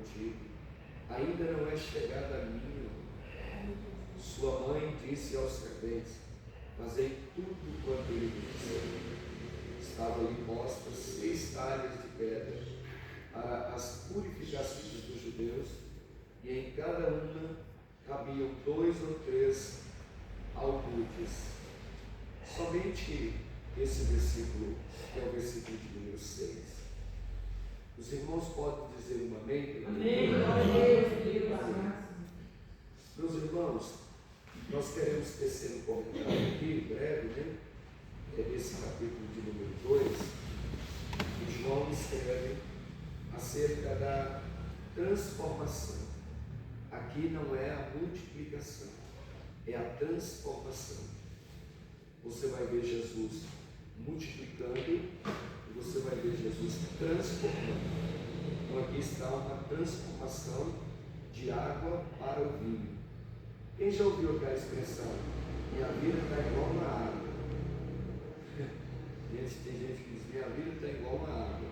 contigo, ainda não é chegada a mim. Sua mãe disse aos serventes: fazei tudo quanto ele disse. Estavam ali postas 6 talhas de pedra para as purificações dos judeus, e em cada uma cabiam 2 ou 3 almudes. Somente esse versículo, que é o versículo de número 6. Os irmãos podem dizer um amém? Amém. Meus irmãos, nós queremos tecer um comentário aqui, breve, né? Esse capítulo de número 2, que João escreve acerca da transformação. Aqui não é a multiplicação, é a transformação. Você vai ver Jesus multiplicando e você vai ver Jesus transformando. Então aqui está uma transformação de água para o vinho. Quem já ouviu aquela expressão? Minha vida está igual uma água. Tem gente que diz: minha vida está igual uma água.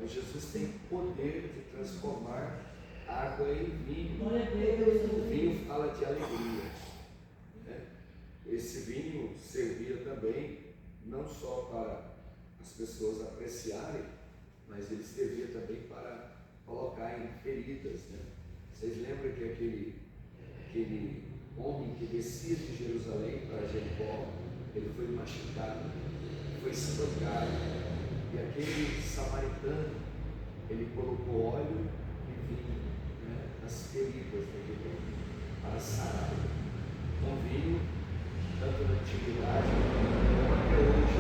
Mas Jesus tem poder de transformar água em vinho. O vinho fala de alegria, né? Esse vinho servia também não só para as pessoas apreciarem, mas ele servia também para colocar em feridas, né? Vocês lembram que aquele homem que descia de Jerusalém para Jericó, ele foi machucado, foi espancado, e aquele samaritano, ele colocou óleo e vinho, né, nas feridas daquele homem, para sarar. Então vinho, tanto na antiguidade como até hoje,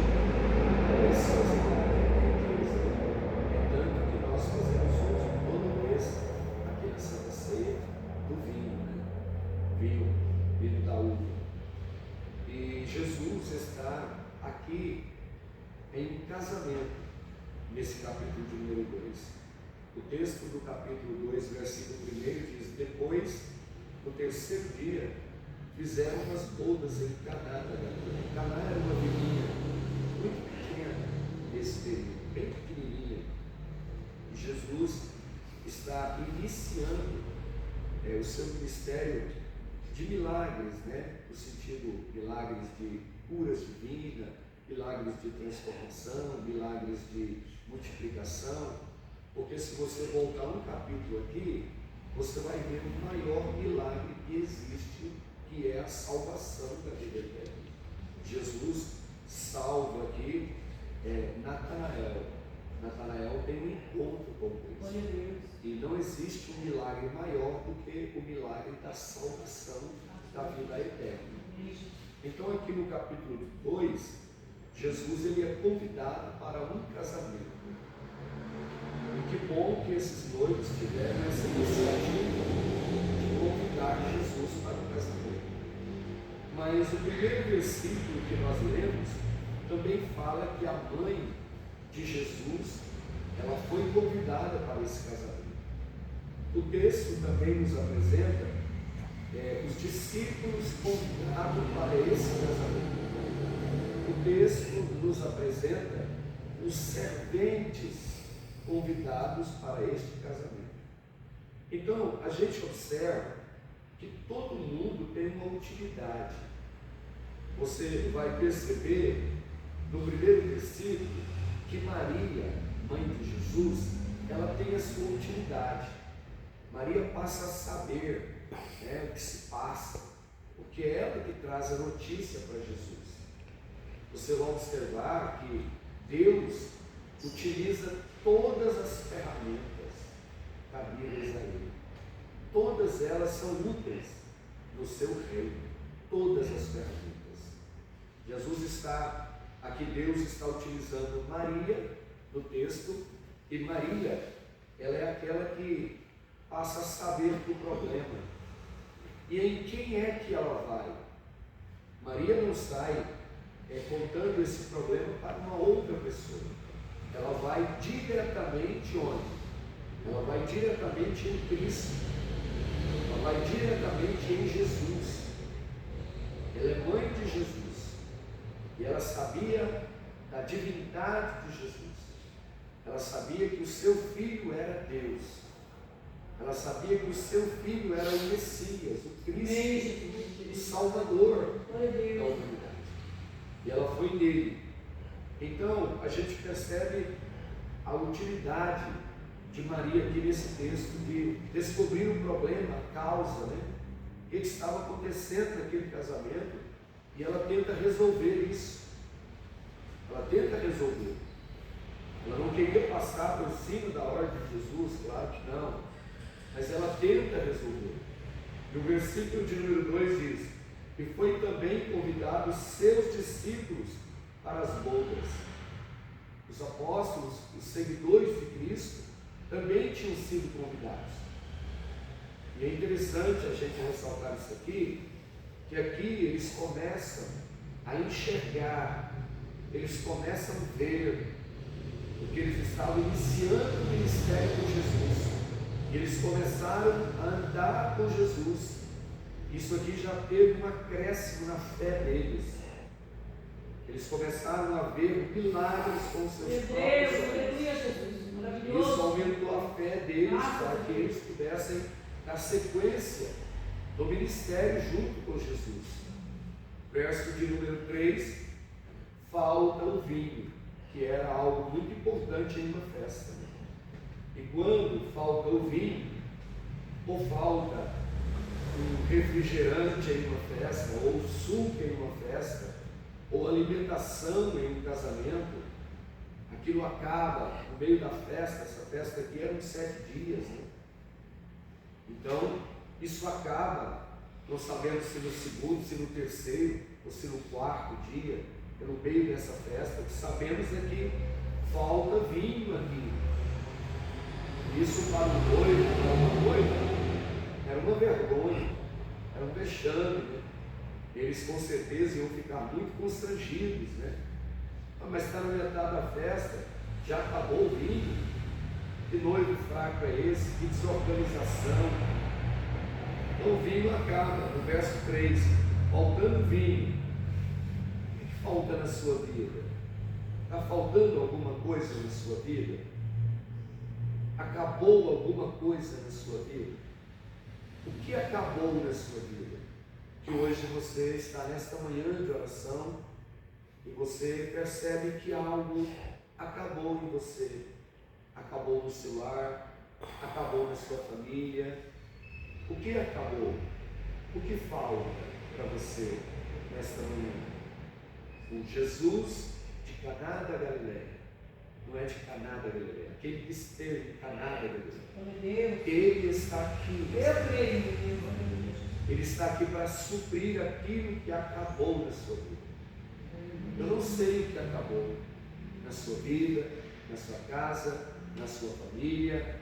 a preciosidade de Deus. É tanto que nós fazemos uso todo mês, aqui na Santa Ceia, do vinho, né? Vinho da uva. E Jesus está aqui em casamento, nesse capítulo de número 2. O texto do capítulo 2, versículo 1 diz: depois, no terceiro dia, fizeram as bodas em Caná da Galileia. Caná era uma vilinha muito pequena nesse período, bem pequenininha. E Jesus está iniciando o seu ministério de milagres, né? No sentido, milagres de cura divina, milagres de transformação, milagres de multiplicação. Porque se você voltar um capítulo aqui, você vai ver o maior milagre que existe, que é a salvação da vida eterna. Jesus salva aqui Natanael. Natanael tem um encontro com Cristo. E não existe um milagre maior do que o milagre da salvação da vida eterna. Então aqui no capítulo 2, Jesus ele é convidado para um casamento. E que bom que esses noivos tiveram essa iniciativa de convidar Jesus para o casamento. Mas o primeiro versículo que nós lemos também fala que a mãe de Jesus, ela foi convidada para esse casamento. O texto também nos apresenta os discípulos convidados para esse casamento. O texto nos apresenta os serventes convidados para este casamento. Então, a gente observa que todo mundo tem uma utilidade. Você vai perceber no primeiro versículo que Maria, mãe de Jesus, ela tem a sua utilidade. Maria passa a saber o que se passa, porque é ela que traz a notícia para Jesus. Você vai observar que Deus utiliza todas as ferramentas cabíveis a Ele. Todas elas são úteis no seu reino, todas as ferramentas. Jesus está, aqui Deus está utilizando Maria no texto, e Maria, ela é aquela que passa a saber do problema. E em quem é que ela vai? Maria não sai contando esse problema para uma outra pessoa. Ela vai diretamente onde? Ela vai diretamente em Cristo. Ela vai diretamente em Jesus. Ela é mãe de Jesus. E ela sabia da divindade de Jesus. Ela sabia que o seu filho era Deus. Ela sabia que o seu filho era o Messias, o Cristo, o Salvador da humanidade. E ela foi nele. Então, a gente percebe a utilidade de Maria aqui nesse texto, de descobrir o problema, a causa, né? O que estava acontecendo naquele casamento, e ela tenta resolver isso. Ela tenta resolver. Ela não queria passar por cima da ordem de Jesus, claro que não, mas ela tenta resolver. E o versículo de número 2 diz: e foi também convidado seus discípulos para as bodas. Os apóstolos, os seguidores de Cristo, também tinham sido convidados. E é interessante a gente ressaltar isso aqui, que aqui eles começam a enxergar, eles começam a ver, porque eles estavam iniciando o ministério com Jesus, e eles começaram a andar com Jesus. Isso aqui já teve um acréscimo na fé deles. Eles começaram a ver milagres com seus próprios olhos. Isso aumentou a fé deles para que eles pudessem dar sequência do ministério junto com Jesus. Verso de número 3: falta o vinho, que era algo muito importante em uma festa. E quando falta o vinho, ou falta um refrigerante em uma festa, ou suco em uma festa, ou alimentação em um casamento, aquilo acaba no meio da festa. Essa festa aqui era de 7 dias, né? Então, isso acaba, não sabemos se no segundo, se no terceiro, ou se no quarto dia, no meio dessa festa. O que sabemos é que falta vinho aqui. Isso para o noivo, para uma noiva, era uma vergonha, era um vexame, né? Eles com certeza iam ficar muito constrangidos, né? Mas está na metade da festa, já acabou o vinho. Que noivo fraco é esse? Que desorganização. Então o vinho acaba, no verso 3, faltando vinho. O que falta na sua vida? Está faltando alguma coisa na sua vida? Acabou alguma coisa na sua vida? O que acabou na sua vida? Que hoje você está nesta manhã de oração e você percebe que algo acabou em você, acabou no seu lar, acabou na sua família. O que acabou? O que falta para você nesta manhã? O Jesus de Caná da Galileia, não é de Caná da Galileia, aquele que esteve em Caná da Galileia, Ele está aqui. Ele está aqui para suprir aquilo que acabou na sua vida. Eu não sei o que acabou na sua vida, na sua casa, na sua família,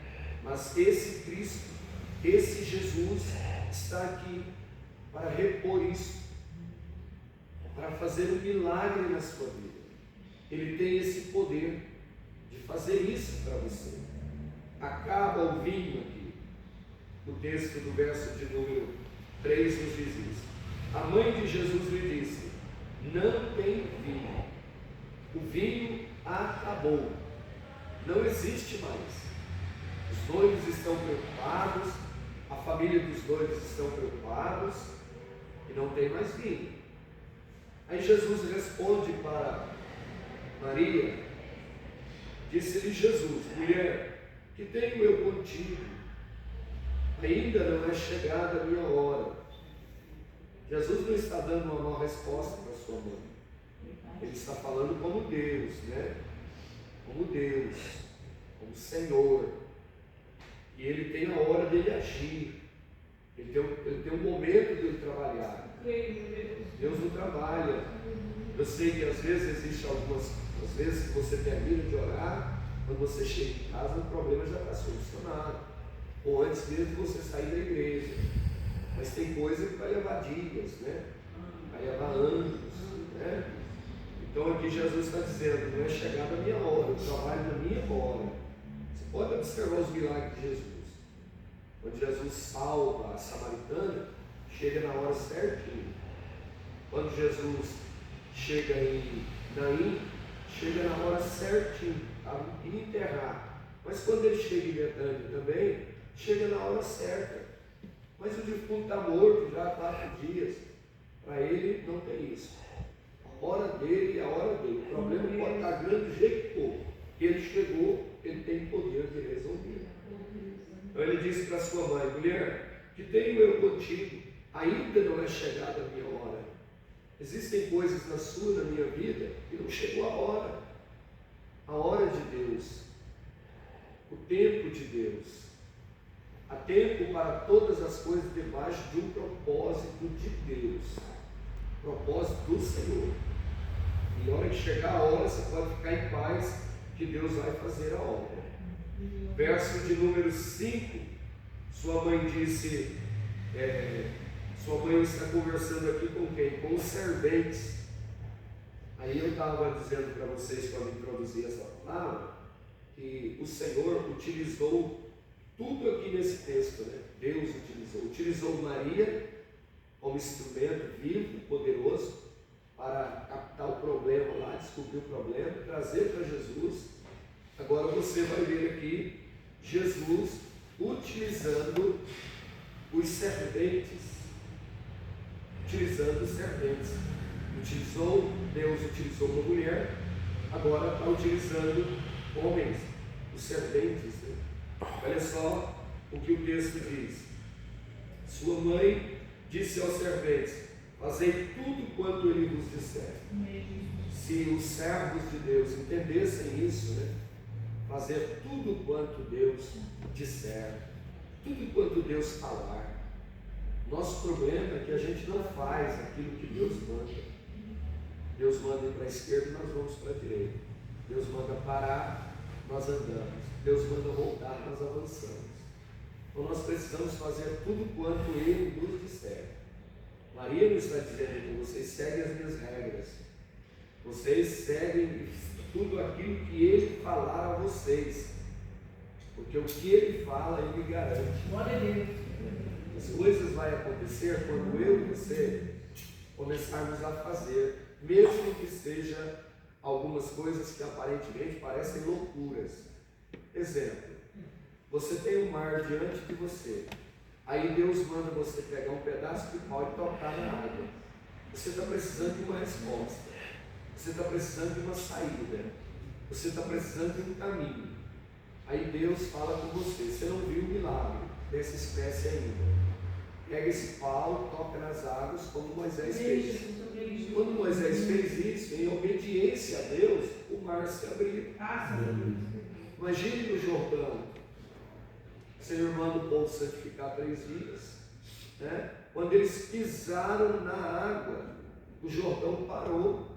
mas esse Cristo, esse Jesus está aqui para repor isso, para fazer um milagre na sua vida. Ele tem esse poder de fazer isso para você. Acaba o vinho aqui. O texto do verso de número 3 nos diz isso. A mãe de Jesus lhe disse: não tem vinho. O vinho acabou. Não existe mais. Os noivos estão preocupados, a família dos noivos estão preocupados e não tem mais vinho. Aí Jesus responde para Maria, disse-lhe Jesus: mulher, que tenho eu contigo? Ainda não é chegada a minha hora. Jesus não está dando uma nova resposta para sua mãe. Ele está falando como Deus, né? Como Deus, como Senhor. E Ele tem a hora dele agir. Ele tem um momento de ele trabalhar. Deus não trabalha. Eu sei que às vezes existe às vezes que você termina de orar, quando você chega em casa o problema já está solucionado. Ou antes mesmo de você sair da igreja. Mas tem coisa que vai levar dias, né? Vai levar anos, né? Então aqui Jesus está dizendo: não é chegada a minha hora, eu trabalho na minha hora. Você pode observar os milagres de Jesus. Quando Jesus salva a samaritana, chega na hora certinho. Quando Jesus chega em Naim, chega na hora certinho, para enterrar. Mas quando ele chega em Betânia também, chega na hora certa. Mas o defunto está morto já há 4 dias. Para ele não tem isso. A hora dele é a hora dele. O problema pode estar grande do jeito que for. Ele chegou, ele tem poder de resolver. Então ele disse para sua mãe: mulher, que tenho eu contigo, ainda não é chegada a minha hora. Existem coisas na sua, na minha vida, que não chegou a hora. A hora de Deus, o tempo de Deus. Há tempo para todas as coisas debaixo de um propósito de Deus, propósito do Senhor. E na hora que chegar a hora, você pode ficar em paz, que Deus vai fazer a obra. Verso de número 5, sua mãe disse, sua mãe está conversando aqui com quem? Com os serventes. Aí eu estava dizendo para vocês, quando introduzi essa palavra, que o Senhor utilizou tudo aqui nesse texto, né? Deus utilizou Maria como instrumento vivo, poderoso, para captar o problema lá, descobrir o problema, trazer para Jesus. Agora você vai ver aqui Jesus utilizando os serventes. Deus utilizou uma mulher, agora está utilizando homens, os serventes. Né? Olha só o que o texto diz. Sua mãe disse aos serventes: fazei tudo quanto ele vos disser. Se os servos de Deus entendessem isso, né? Fazer tudo quanto Deus disser, tudo quanto Deus falar. Nosso problema é que a gente não faz aquilo que Deus manda. Deus manda ir para a esquerda, nós vamos para a direita. Deus manda parar, nós andamos. Deus manda voltar, nós avançamos. Então nós precisamos fazer tudo quanto Ele nos disser. Maria nos está dizendo que vocês seguem as minhas regras. Vocês seguem tudo aquilo que Ele falar a vocês. Porque o que Ele fala, Ele garante. Glória a Deus. As coisas vão acontecer quando eu e você começarmos a fazer, mesmo que seja algumas coisas que aparentemente parecem loucuras. Exemplo, você tem um mar diante de você, aí Deus manda você pegar um pedaço de pau e tocar na água. Você está precisando de uma resposta, você está precisando de uma saída, você está precisando de um caminho. Aí Deus fala com você: você não viu o milagre dessa espécie ainda. Pega esse pau, toca nas águas, como Moisés fez. Quando Moisés fez isso, em obediência a Deus, o mar se abriu. Imagine no Jordão, o Senhor manda o povo santificar 3 dias, né? Quando eles pisaram na água, o Jordão parou.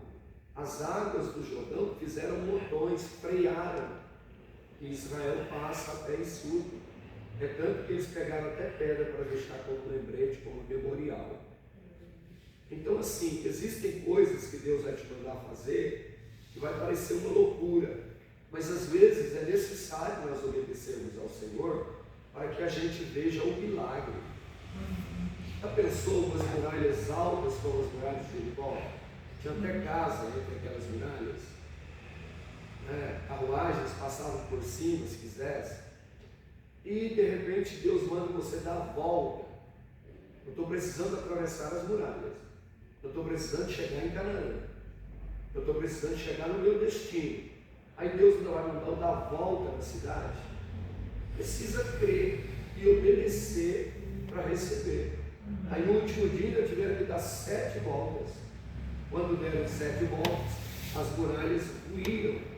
As águas do Jordão fizeram montões, frearam, e Israel passa até em sul. É tanto que eles pegaram até pedra para deixar como lembrete, como memorial. Então, assim, existem coisas que Deus vai te mandar fazer que vai parecer uma loucura, mas às vezes é necessário nós obedecermos ao Senhor para que a gente veja o milagre. Já pensou umas muralhas altas como as muralhas de Jericó? Tinha até casa entre aquelas muralhas. Carruagens passavam por cima, se quisesse. E de repente Deus manda você dar a volta. Eu estou precisando atravessar as muralhas. Eu estou precisando chegar em Canaã. Eu estou precisando chegar no meu destino. Aí Deus não vai mandar eu dar a volta na cidade. Precisa crer e obedecer para receber. Aí no último dia tiveram que dar 7 voltas. Quando deram 7 voltas, as muralhas ruíram.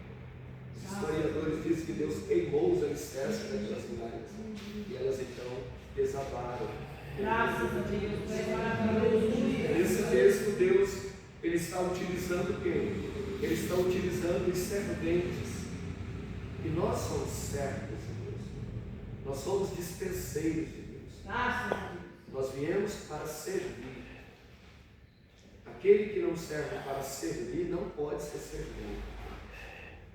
Os historiadores dizem que Deus queimou os alicerces daquelas muralhas e elas então desabaram. Graças a Deus, é maravilhoso. Nesse texto, Deus ele está utilizando quem? Ele está utilizando os serventes. E nós somos servos de Deus. Nós somos dispenseiros de Deus. Graças a Deus. Nós viemos para servir. Aquele que não serve para servir não pode ser servido.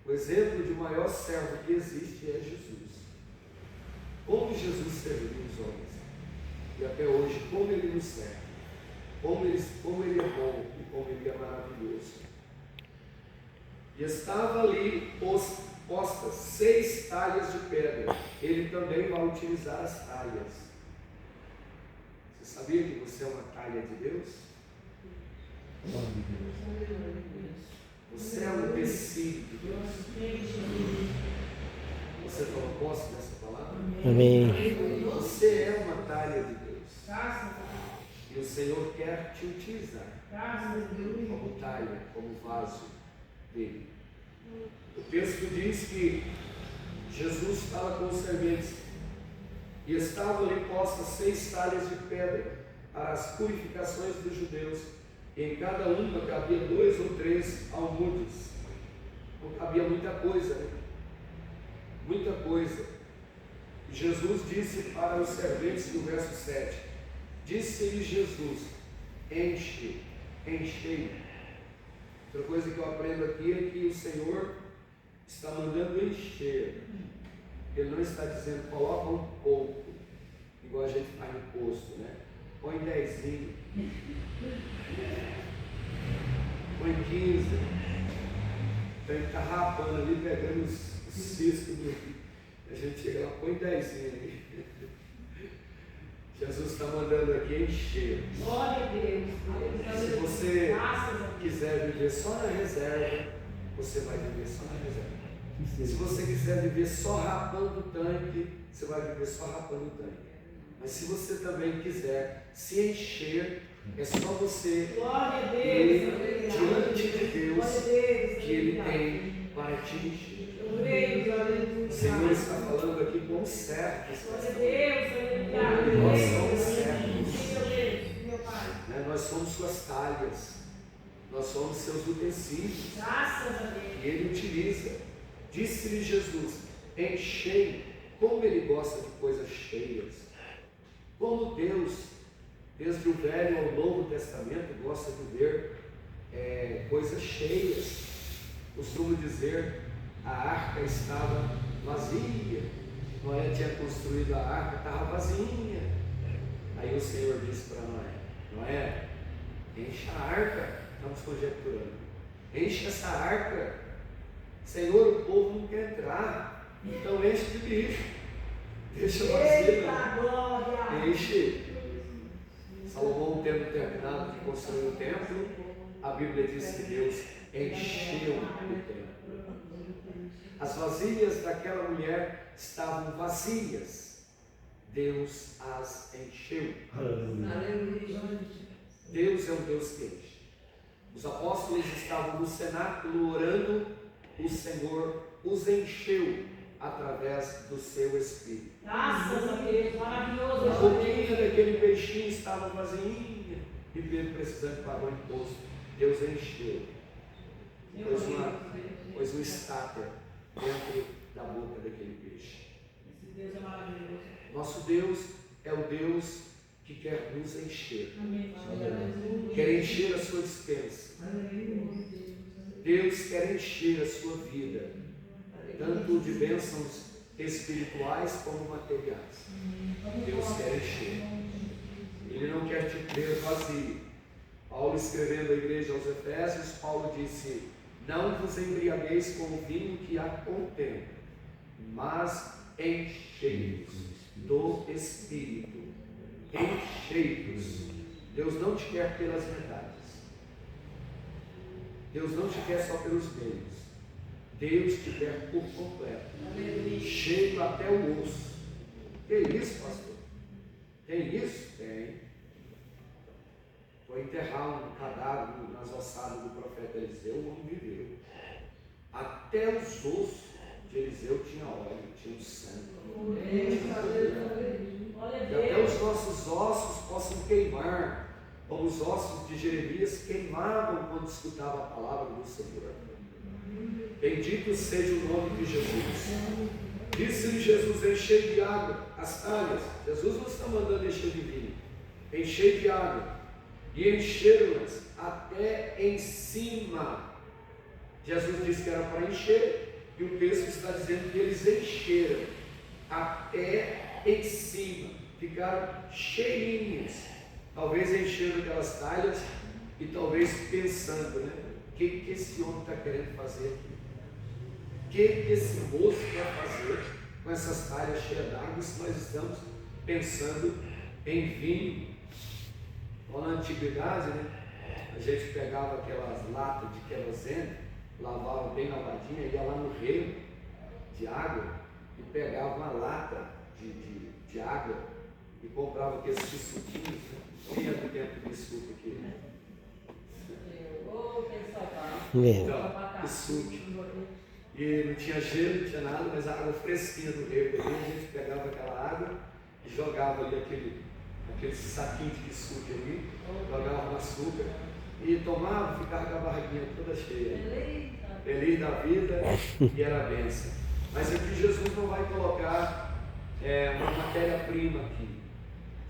O exemplo de maior servo que existe é Jesus. Como Jesus serviu os homens. E até hoje, como Ele nos serve. Como Ele é bom e como Ele é maravilhoso. E estava ali os postas 6 talhas de pedra. Ele também vai utilizar as talhas. Você sabia que você é uma talha de Deus? Você é um tecido de Deus. Você toma posse dessa palavra? Amém. Você é uma talha de Deus. E o Senhor quer te utilizar como talha, como vaso dele. O texto diz que Jesus estava com os serventes e estavam ali postas 6 talhas de pedra para as purificações dos judeus. E em cada uma cabia 2 ou 3 almudes. Não cabia muita coisa, né? Muita coisa. E Jesus disse para os serventes, no verso 7, disse-lhe Jesus: enche, enchei. Outra coisa que eu aprendo aqui é que o Senhor está mandando encher. Ele não está dizendo coloca um pouco, igual a gente faz no posto, né? Põe 10, põe 15. Então ele está rapando ali, pegando os ciscos do. A gente chega lá, põe 10 aí. Jesus está mandando aqui encher. Glória a Deus. Se você quiser viver só na reserva, você vai viver só na reserva. Se você quiser viver só rapando o tanque, você vai viver só rapando o tanque. Mas se você também quiser se encher, é só você ir diante de Deus que Ele tem para te encher. O Senhor está falando aqui com os servos. Nós somos servos. Nós somos suas talhas. Nós somos seus utensílios. E Ele utiliza. Disse-lhe Jesus: enchei. Como Ele gosta de coisas cheias. Como Deus, desde o Velho ao Novo Testamento, gosta de ver coisas cheias. Costumo dizer, a arca estava vazia. Noé tinha construído a arca, estava vazinha. Aí o Senhor disse para Noé: Noé, enche a arca. Estamos conjecturando. Enche essa arca. Senhor, o povo não quer entrar. Então enche de lixo. Deixa vazia. Enche. Salomão, tendo terminado de construir o templo, a Bíblia diz que Deus encheu o templo. As vasilhas daquela mulher estavam vazias. Deus as encheu. Deus é um Deus que enche. Os apóstolos estavam no cenáculo orando, o Senhor os encheu através do seu Espírito. Graças a Deus, maravilhoso. A boquinha daquele peixinho estava vazinha e Pedro precisando pagar o imposto. Deus encheu. Pôs um estáter dentro da boca daquele peixe. Esse Deus é maravilhoso. Nosso Deus é o Deus que quer nos encher. Amém. Quer encher a sua despensa. Deus quer encher a sua vida, tanto de bênçãos espirituais como materiais. Deus quer encher. Ele não quer te ver vazio. Paulo, escrevendo à igreja aos Efésios, Paulo disse: não vos embriagueis com o vinho que há contém, mas enchei-vos do Espírito. Enchei-vos. Deus não te quer pelas metades. Deus não te quer só pelos meios. Deus te quer por completo. Cheio até o osso. Tem isso, pastor? Tem isso? Tem. Foi enterrar um cadáver nas ossadas do profeta Eliseu, o homem viveu. Até os ossos de Eliseu tinha óleo, tinha sangue. E até os nossos ossos possam queimar, como os ossos de Jeremias queimavam quando escutava a palavra do Senhor. Bendito seja o nome de Jesus. Disse-lhe Jesus: enchei de água as talhas. Jesus não está mandando encher de vinho. Enchei de água. E encheram-nas até em cima. Jesus disse que era para encher, e o texto está dizendo que eles encheram até em cima, ficaram cheinhas. Talvez encheram aquelas talhas e talvez pensando, né? O que esse homem está querendo fazer aqui? O que esse moço quer fazer com essas talhas cheias d'água se nós estamos pensando em vinho? Ou na antiguidade, né? A gente pegava aquelas latas de querosene, lavava bem lavadinha, ia lá no rio de água e pegava uma lata de água e comprava aqueles suquinhos. Quem é do tempo de suco aqui? Então, suco. E não tinha gelo, não tinha nada, mas a água fresquinha do rio. A gente pegava aquela água e jogava ali aquele saquinho de suco ali, jogava no açúcar e tomava, ficava com a barriguinha toda cheia. Feliz da vida e era bênção. Mas aqui Jesus não vai colocar uma matéria-prima aqui.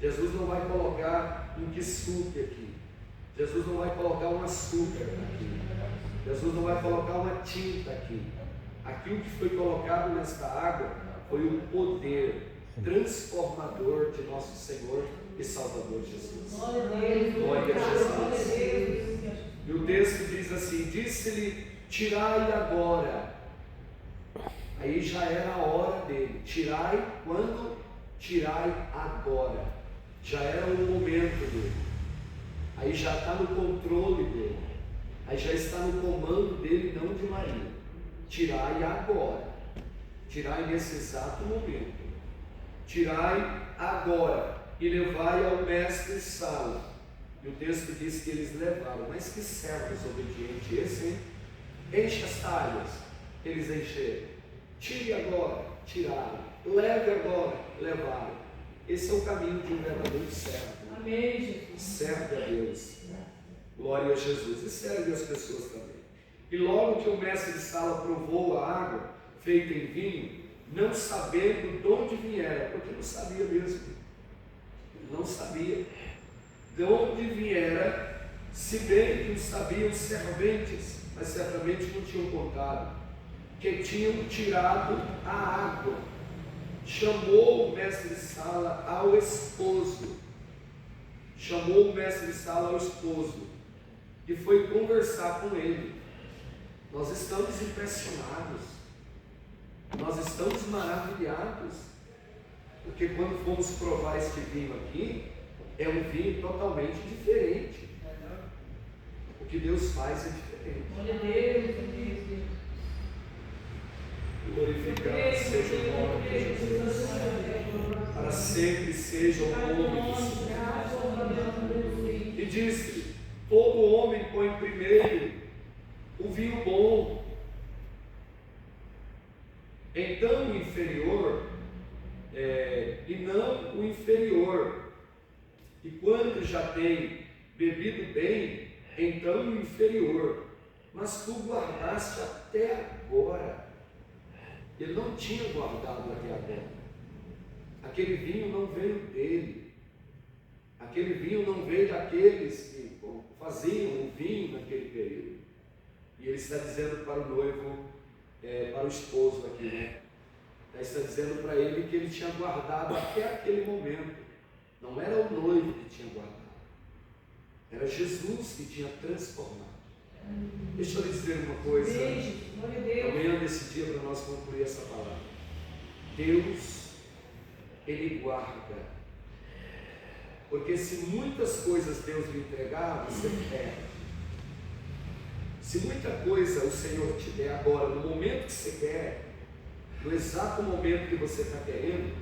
Jesus não vai colocar um kisuke aqui. Jesus não vai colocar um açúcar aqui. Jesus não vai colocar uma tinta aqui. Aqui o que foi colocado nesta água foi o poder transformador de nosso Senhor e Salvador Jesus. Glória a Jesus. E o texto diz assim: disse-lhe, tirai agora. Aí já era a hora dele. Tirai quando? Tirai agora. Já era o momento dele. Aí já está no controle dele. Aí já está no comando dele, não de Maria. Tirai agora. Tirai nesse exato momento. Tirai agora e levai ao mestre Sala. E o texto diz que eles levaram. Mas que servos obedientes esse, hein? Enche as talhas. Eles encheram. Tire agora, tiraram. Leve agora, levaram. Esse é o caminho de um verdadeiro servo. Amém, Jesus. Serve a Deus. Glória a Jesus. E serve as pessoas também. E logo que o mestre de Sala provou a água feita em vinho, não sabendo de onde viera, porque não sabia mesmo. Não sabia de onde viera, se bem que o sabiam os serventes, mas certamente não tinham contado, que tinham tirado a água. Chamou o mestre de Sala ao esposo. Chamou o mestre de Sala ao esposo e foi conversar com ele. Nós estamos impressionados, nós estamos maravilhados, porque quando fomos provar este vinho aqui, é um vinho totalmente diferente. O que Deus faz é diferente. Glória a Deus. Glorificado seja o nome de Jesus. Para sempre seja o nome do Senhor. E disse: todo homem põe primeiro o vinho bom, então o inferior, e não o inferior. E quando já tem bebido bem, então o inferior. Mas tu guardaste até agora. Ele não tinha guardado até agora. Aquele vinho não veio dele. Aquele vinho não veio daqueles que faziam o vinho naquele período. E ele está dizendo para o noivo, para o esposo aqui, né? Ele está dizendo para ele que ele tinha guardado até aquele momento. Não era o noivo que tinha guardado. Era Jesus que tinha transformado. Deixa eu lhe dizer uma coisa, amanhã desse dia, para nós concluir essa palavra. Deus, Ele guarda. Porque se muitas coisas Deus lhe entregar, você perde. Se muita coisa o Senhor te der agora, no momento que você quer, no exato momento que você está querendo,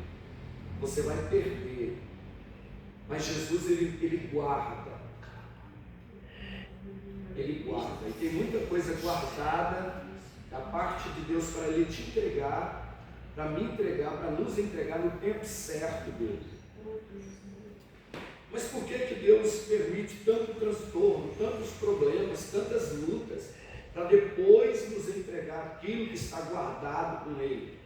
você vai perder. Mas Jesus, Ele guarda. Ele guarda. E tem muita coisa guardada da parte de Deus para Ele te entregar, para me entregar, para nos entregar no tempo certo dele. Mas por que Deus permite tanto transtorno, tantos problemas, tantas lutas, para depois nos entregar aquilo que está guardado com Ele?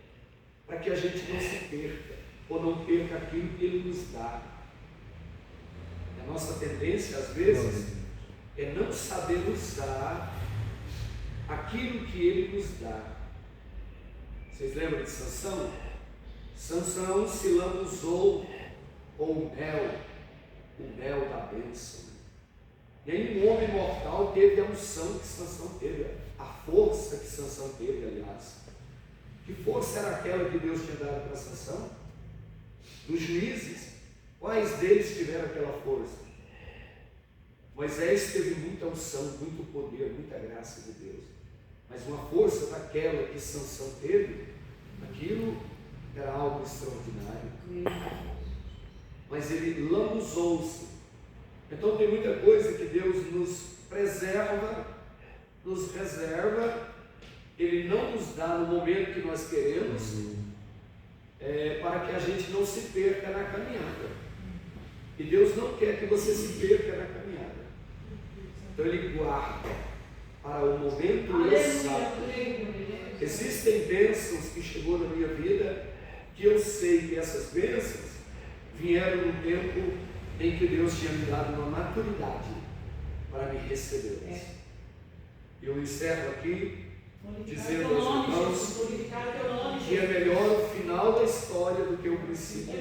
Para que a gente não se perca, ou não perca aquilo que Ele nos dá. A nossa tendência, às vezes, é não saber usar aquilo que Ele nos dá. Vocês lembram de Sansão? Sansão se lambuzou com o mel da bênção. Nenhum homem mortal teve a unção que Sansão teve, a força que Sansão teve, aliás. Que força era aquela que Deus tinha dado para Sansão? Dos juízes, quais deles tiveram aquela força? Moisés teve muita unção, muito poder, muita graça de Deus. Mas uma força daquela que Sansão teve, aquilo era algo extraordinário. Mas ele lambuzou-se. Então tem muita coisa que Deus nos preserva, nos reserva, Ele não nos dá no momento que nós queremos, para que a gente não se perca na caminhada. E Deus não quer que você se perca na caminhada. Então Ele guarda para o momento exato. Existem bênçãos que chegou na minha vida, que eu sei que essas bênçãos vieram no tempo em que Deus tinha me dado uma maturidade para me recebê-las. Eu encerro aqui dizendo aos irmãos que é melhor o final da história do que o princípio.